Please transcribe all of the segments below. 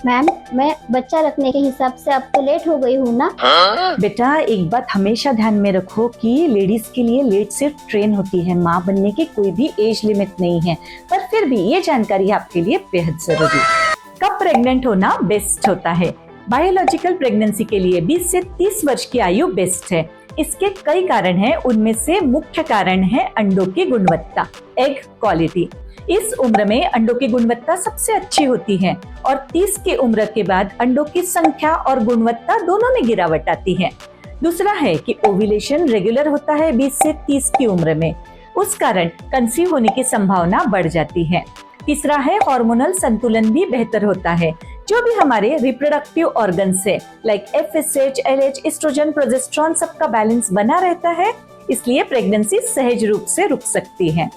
Ma'am, मैं बच्चा रखने के हिसाब से अब तो लेट हो गई हूँ ना। बेटा एक बात हमेशा ध्यान में रखो कि लेडीज के लिए लेट सिर्फ ट्रेन होती है, माँ बनने की कोई भी एज लिमिट नहीं है। पर फिर भी ये जानकारी आपके लिए बेहद जरूरी। कब प्रेग्नेंट होना बेस्ट होता है? बायोलॉजिकल प्रेगनेंसी के लिए 20 से 30 वर्ष की आयु बेस्ट है। इसके कई कारण हैं, उनमें से मुख्य कारण है अंडों की गुणवत्ता, एग क्वालिटी। इस उम्र में अंडों की गुणवत्ता सबसे अच्छी होती है और 30 की उम्र के बाद अंडों की संख्या और गुणवत्ता दोनों में गिरावट आती है। दूसरा है कि ओव्यूलेशन रेगुलर होता है 20 से 30 की उम्र में, उस कारण कंसीव होने की संभावना बढ़ जाती है। तीसरा है हार्मोनल संतुलन भी बेहतर होता है। जो भी हमारे रिप्रोडक्टिव ऑर्गन्स है like FSH, LH, oestrogen, progesterone, सबका बैलेंस बना रहता है, इसलिए प्रेगनेंसी सहज रूप से रुक सकती है।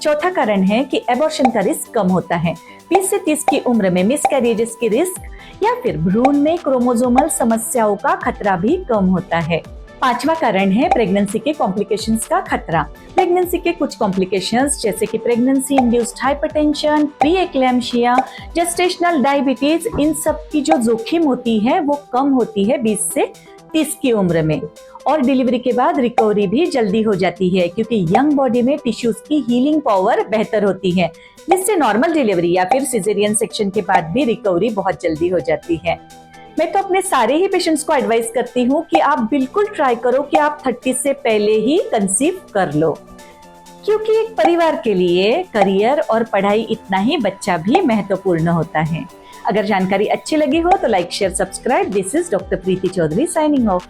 चौथा कारण है कि एबॉर्शन का रिस्क कम होता है। 20 से 30 की उम्र में मिसकैरेजेस की रिस्क या फिर भ्रूण में क्रोमोसोमल समस्याओं का खतरा भी कम होता है। पांचवा कारण है प्रेगनेंसी के कॉम्प्लिकेशंस का खतरा। प्रेगनेंसी के कुछ कॉम्प्लिकेशंस जैसे कि pregnancy induced hypertension, pre eclampsia, gestational diabetes, इन सब की जो जोखिम होती है वो कम होती है 20 से 30 की उम्र में। और डिलीवरी के बाद रिकवरी भी जल्दी हो जाती है क्योंकि यंग बॉडी में टिश्यूज की हीलिंग पावर बेहतर होती है, जिससे नॉर्मल डिलीवरी या फिर सिजेरियन सेक्शन के बाद भी रिकवरी बहुत जल्दी हो जाती है। मैं तो अपने सारे ही पेशेंट्स को एडवाइस करती हूँ कि आप बिल्कुल ट्राई करो कि आप 30 से पहले ही कंसीव कर लो, क्योंकि एक परिवार के लिए करियर और पढ़ाई इतना ही बच्चा भी महत्वपूर्ण होता है। अगर जानकारी अच्छी लगी हो तो like, share, subscribe. This is doctor Preeti Chaudhary signing of.